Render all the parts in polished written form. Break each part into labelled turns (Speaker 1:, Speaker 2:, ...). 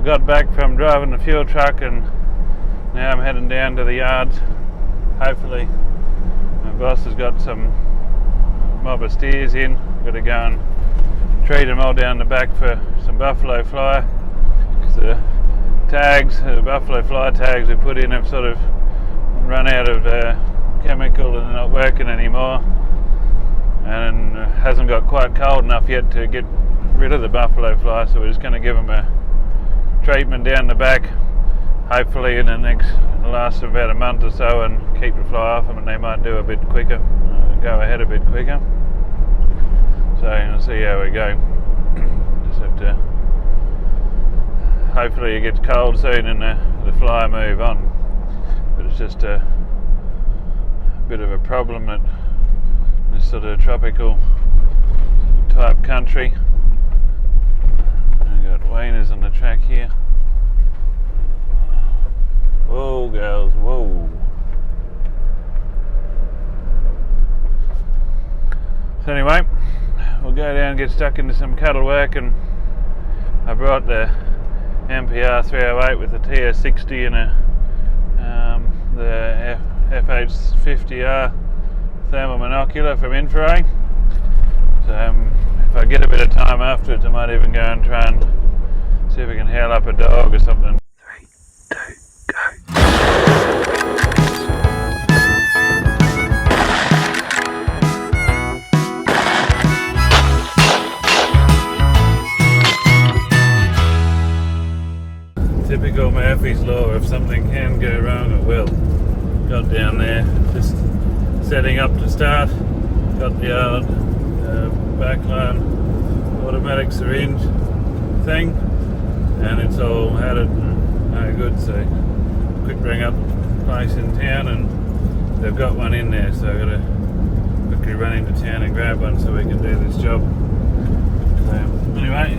Speaker 1: got back from driving the fuel truck and now I'm heading down to the yards. Hopefully my boss has got some mob of steers in. Got to go and treat them all down the back for some buffalo fly, because the buffalo fly tags we put in have sort of run out of chemical and they're not working anymore, and it hasn't got quite cold enough yet to get rid of the buffalo fly, so we're just going to give them a treatment down the back, hopefully it'll last about a month or so and keep the fly off them, and they might do a bit quicker, go ahead a bit quicker. So we'll see how we go. Just have to, hopefully it gets cold soon and the fly move on, but it's just a bit of a problem at this sort of tropical type country. We've got weaners on the track here. Whoa girls, whoa. So anyway, we'll go down and get stuck into some cattle work, and I brought the MPR 308 with the TS60 and the FH50R thermal monocular from Infraray. So if I get a bit of time afterwards, I might even go and try and see if I can hail up a dog or something. 3, 2, go. Typical Murphy's Law, if something can go wrong, it will. Got down there, just setting up to start, got the old backline automatic syringe thing, and it's all had it no good, so quick rang up the place in town and they've got one in there, so I've got to quickly run into town and grab one so we can do this job. So anyway,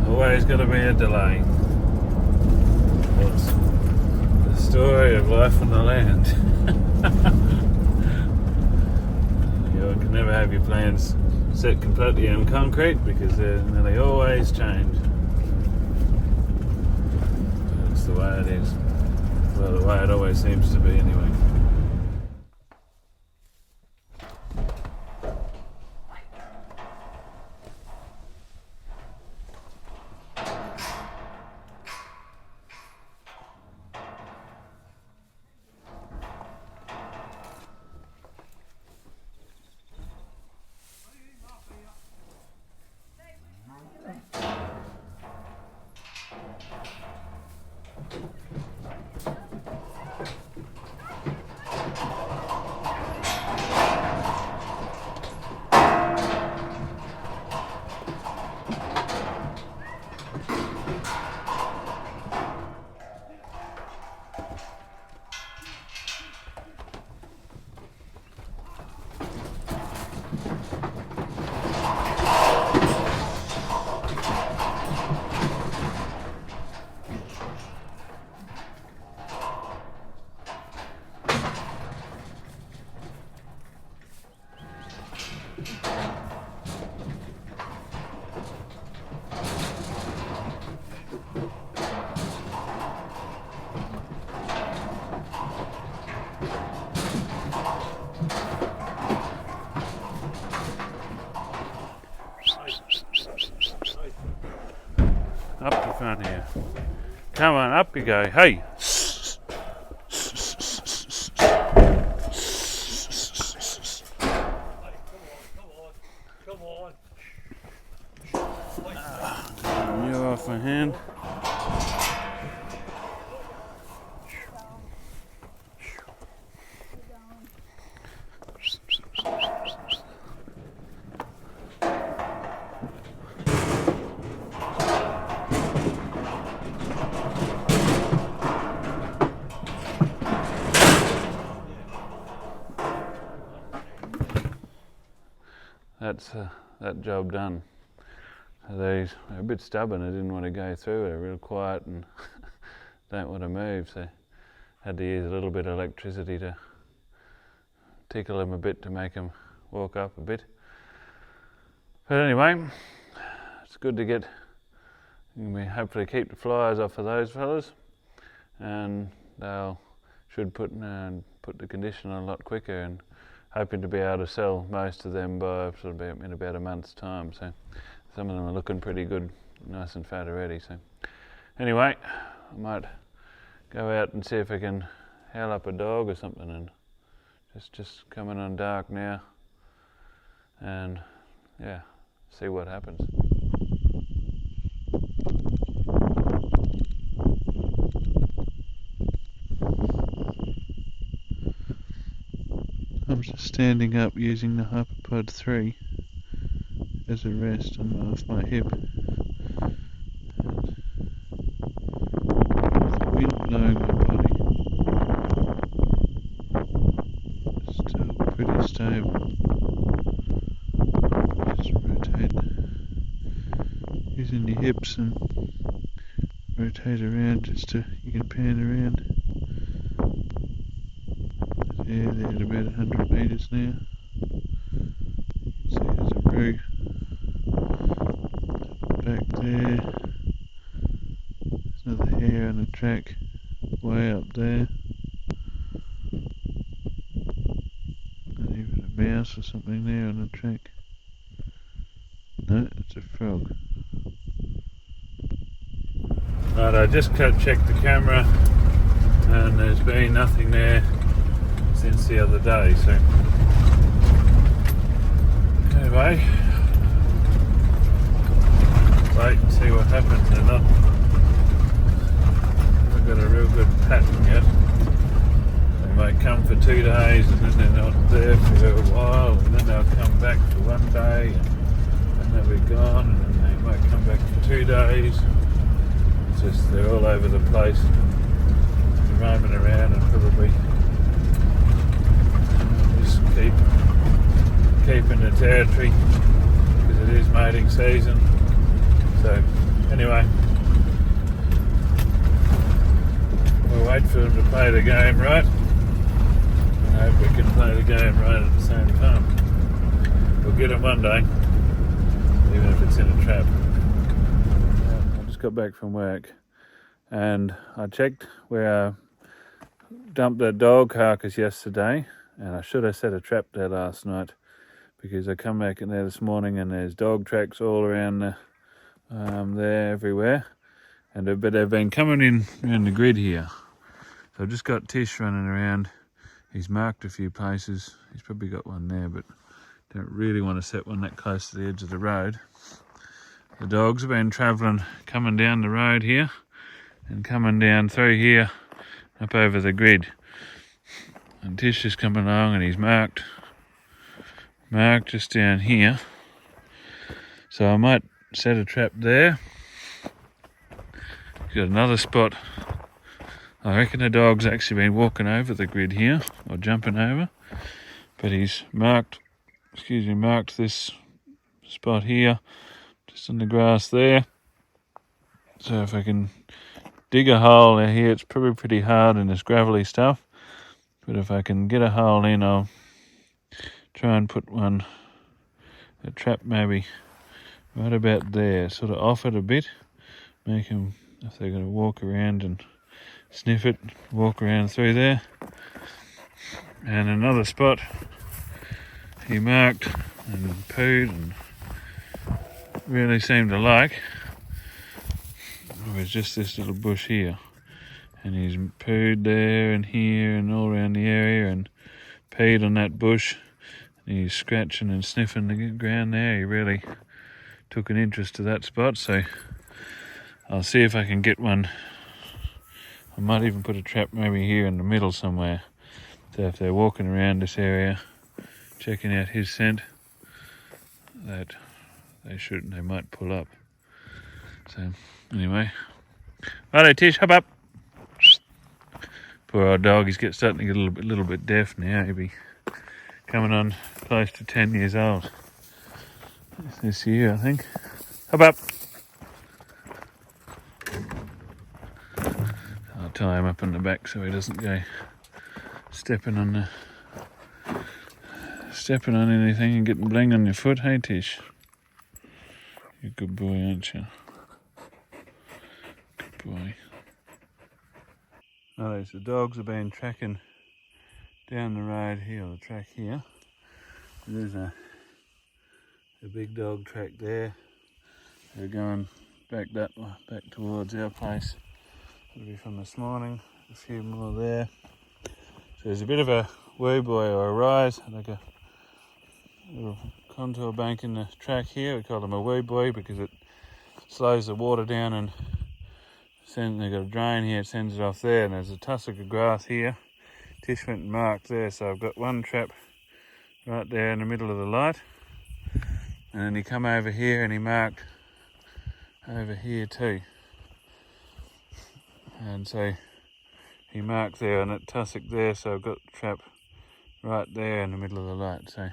Speaker 1: always got to be a delay. It's the story of life on the land. You can never have your plans set completely on concrete because they always change. That's the way it is. Well, the way it always seems to be anyway. Up the front here. Come on, up you go. Hey! Come on. You're off my hand. That's that job done. They're a bit stubborn, they didn't want to go through it, they're real quiet and don't want to move, so had to use a little bit of electricity to tickle them a bit to make them walk up a bit. But anyway, it's good to get we hopefully keep the flies off of those fellas, and they'll should put the condition on a lot quicker, and hoping to be able to sell most of them by sort of in about a month's time. So some of them are looking pretty good, nice and fat already. So anyway, I might go out and see if I can howl up a dog or something, and just coming on dark now, and yeah, see what happens. I'm just standing up using the Hyperpod 3 as a rest off my hip. And with the wind blowing my body, still pretty stable. Just rotate using your hips and rotate around just to, you can pan around. Yeah, they're at about 100 metres now. You can see there's a roo back there. There's another hare on a track way up there. And even a mouse or something there on the track. No, it's a frog. Right, I just checked the camera and there's been nothing there since the other day, so anyway, wait and see what happens. They're not, I've got a real good pattern yet. They might come for 2 days and then they're not there for a while, and then they'll come back for 1 day and they'll be gone, and then they might come back for 2 days. It's just they're all over the place, roaming around, and probably keeping the territory because it is mating season. So anyway, we'll wait for them to play the game right. I hope we can play the game right at the same time. We'll get them one day, even if it's in a trap. I just got back from work and I checked where I dumped that dog carcass yesterday, and I should have set a trap there last night, because I come back in there this morning and there's dog tracks all around there everywhere, but they've been coming in around the grid here. So I've just got Tish running around. He's marked a few places. He's probably got one there, but don't really want to set one that close to the edge of the road. The dogs have been travelling, coming down the road here and coming down through here up over the grid. And Tish is coming along and he's marked just down here. So I might set a trap there. Got another spot. I reckon the dog's actually been walking over the grid here, or jumping over, but he's marked this spot here, just on the grass there. So if I can dig a hole in here, it's probably pretty hard and it's gravelly stuff, but if I can get a hole in, I'll try and put a trap maybe right about there, sort of off it a bit, make them, if they're going to walk around and sniff it, walk around through there. And another spot he marked and pooed and really seemed to like was just this little bush here, and he's pooed there and here and all around the area and peed on that bush, and he's scratching and sniffing the ground there. He really took an interest to that spot, so I'll see if I can get one. I might even put a trap maybe here in the middle somewhere, so if they're walking around this area checking out his scent, that they might pull up. So anyway, righto Tish, hop up. Poor old dog, he's starting to get a little bit deaf now. He'll be coming on close to 10 years old this year, I think. Hop up. I'll tie him up in the back so he doesn't go stepping on anything and getting bling on your foot. Hey Tish, you're a good boy, aren't you? boy. Oh, the dogs have been tracking down the road here, the track here. There's a big dog track there. They're going back towards our place. It'll be from this morning. A few more there. So there's a bit of a woo boy or a rise, like a little contour bank in the track here. We call them a woo boy because it slows the water down and they've got a drain here, it sends it off there, and there's a tussock of grass here. Tish went and marked there, so I've got one trap right there in the middle of the light. And then he come over here and he marked over here too. And so he marked there on that tussock there, so I've got the trap right there in the middle of the light. So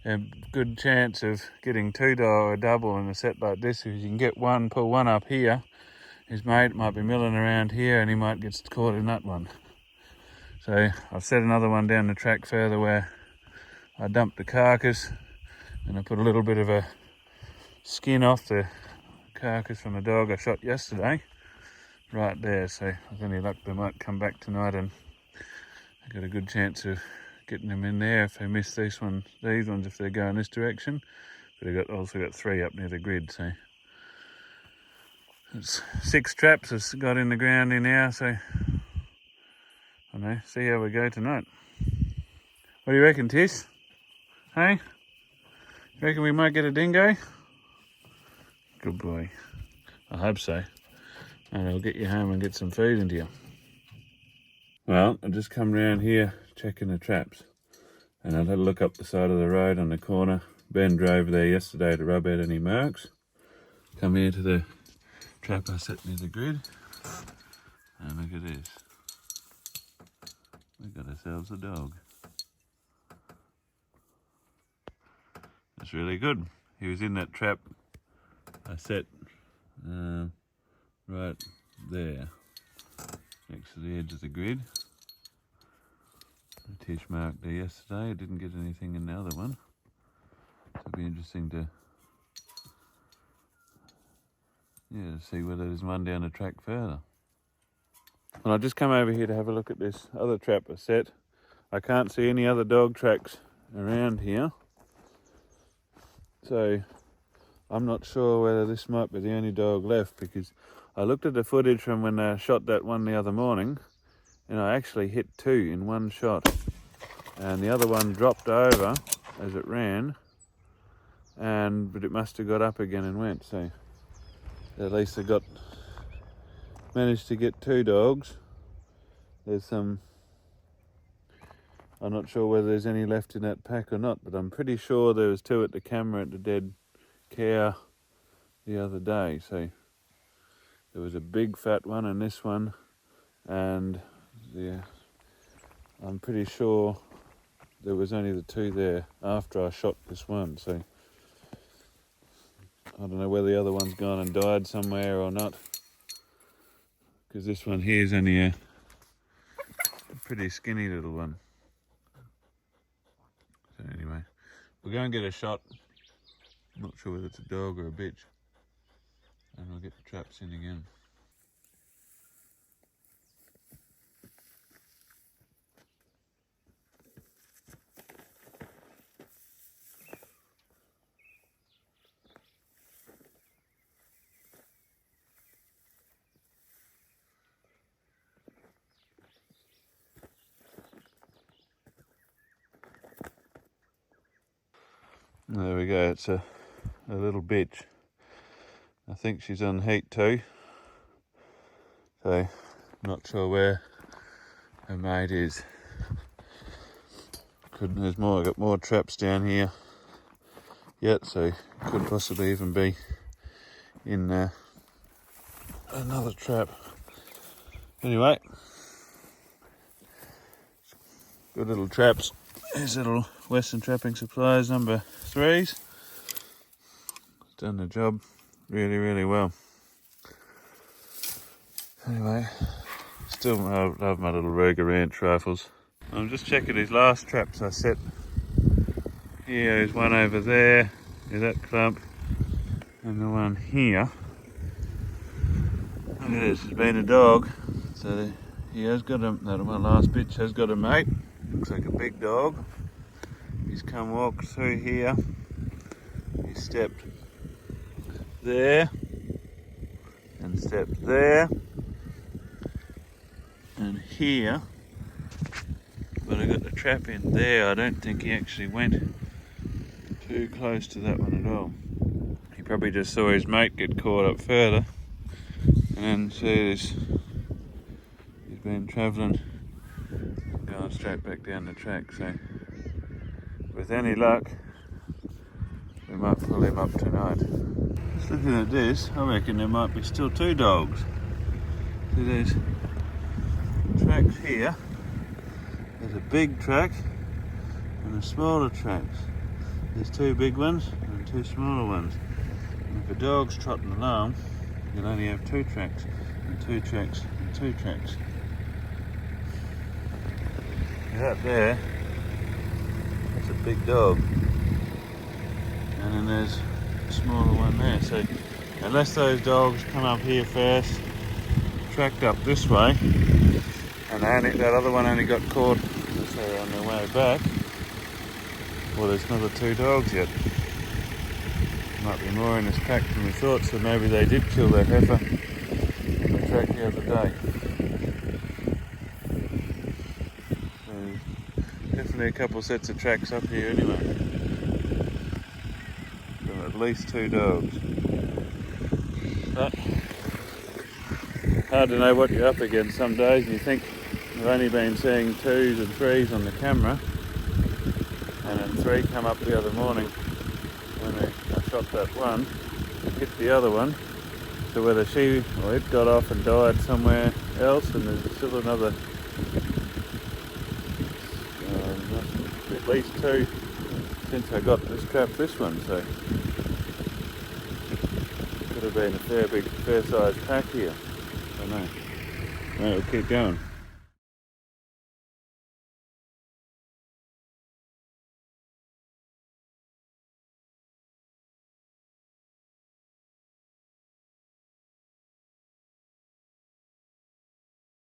Speaker 1: a good chance of getting two or a double in a set like this, if you can get one, pull one up here, his mate might be milling around here and he might get caught in that one. So I've set another one down the track further where I dumped the carcass and I put a little bit of a skin off the carcass from a dog I shot yesterday right there. So with any luck they might come back tonight and I've got a good chance of getting them in there if they miss these ones if they go in this direction. But I've also got 3 up near the grid, so it's 6 traps has got in the ground here now, so I don't know, see how we go tonight. What do you reckon, Tish? Hey? You reckon we might get a dingo? Good boy. I hope so. And I'll get you home and get some food into you. Well, I've just come round here checking the traps, and I've had a look up the side of the road on the corner. Ben drove there yesterday to rub out any marks. Come here to the trap I set near the grid, and look at this. We've got ourselves a dog. That's really good. He was in that trap I set right there, next to the edge of the grid. Tish marked there yesterday. I didn't get anything in the other one. So it'll be interesting to see whether there's one down the track further. Well, I've just come over here to have a look at this other trap I set. I can't see any other dog tracks around here, so I'm not sure whether this might be the only dog left, because I looked at the footage from when I shot that one the other morning and I actually hit 2 in one shot, and the other one dropped over as it ran, but it must have got up again and went. So at least I managed to get 2 dogs. There's some, I'm not sure whether there's any left in that pack or not, but I'm pretty sure there was 2 at the camera at the dead cow the other day. So there was a big fat one and this one, and I'm pretty sure there was only the 2 there after I shot this one. So I don't know whether the other one's gone and died somewhere or not, because this one here is only a pretty skinny little one. So anyway, we'll go and get a shot. I'm not sure whether it's a dog or a bitch, and we'll get the traps in again. There we go, it's a little bitch. I think she's on heat too, so not sure where her mate is. There's more, I've got more traps down here yet, so could possibly even be in another trap. Anyway, good little traps. Here's little Western Trapping Supplies number 3s. It's done the job really, really well. Anyway, still love my little Ruger Ranch rifles. I'm just checking these last traps I set. Here is one over there, there's that clump, and the one here. Look at this, there's been a dog. So he has got a, that my last bitch has got a mate. Looks like a big dog. He's come walk through here. He stepped there and stepped there and here, but I got the trap in there. I don't think he actually went too close to that one at all. He probably just saw his mate get caught up further, and then see this, he's been travelling, going straight back down the track. So with any luck, we might pull him up tonight. Just looking at this, I reckon there might be still two dogs. See, there's tracks here. There's a big track and a smaller tracks. There's two big ones and two smaller ones. And if a dog's trotting along, you can only have two tracks and two tracks and two tracks. Out there, that's a big dog. And then there's a smaller one there. So unless those dogs come up here first, tracked up this way, and that other one only got caught, let's say, on their way back, well, there's another two dogs yet. Might be more in this pack than we thought, so maybe they did kill that heifer on the track the other day. So definitely a couple sets of tracks up here anyway. So at least two dogs. But hard to know what you're up against some days, and you think I've only been seeing 2s and 3s on the camera, and then 3 come up the other morning when I shot that one, hit the other one, so whether she or it got off and died somewhere else, and there's still another at least 2 since I got this one, so could have been a fair sized pack here. I don't know. Right, we'll keep going.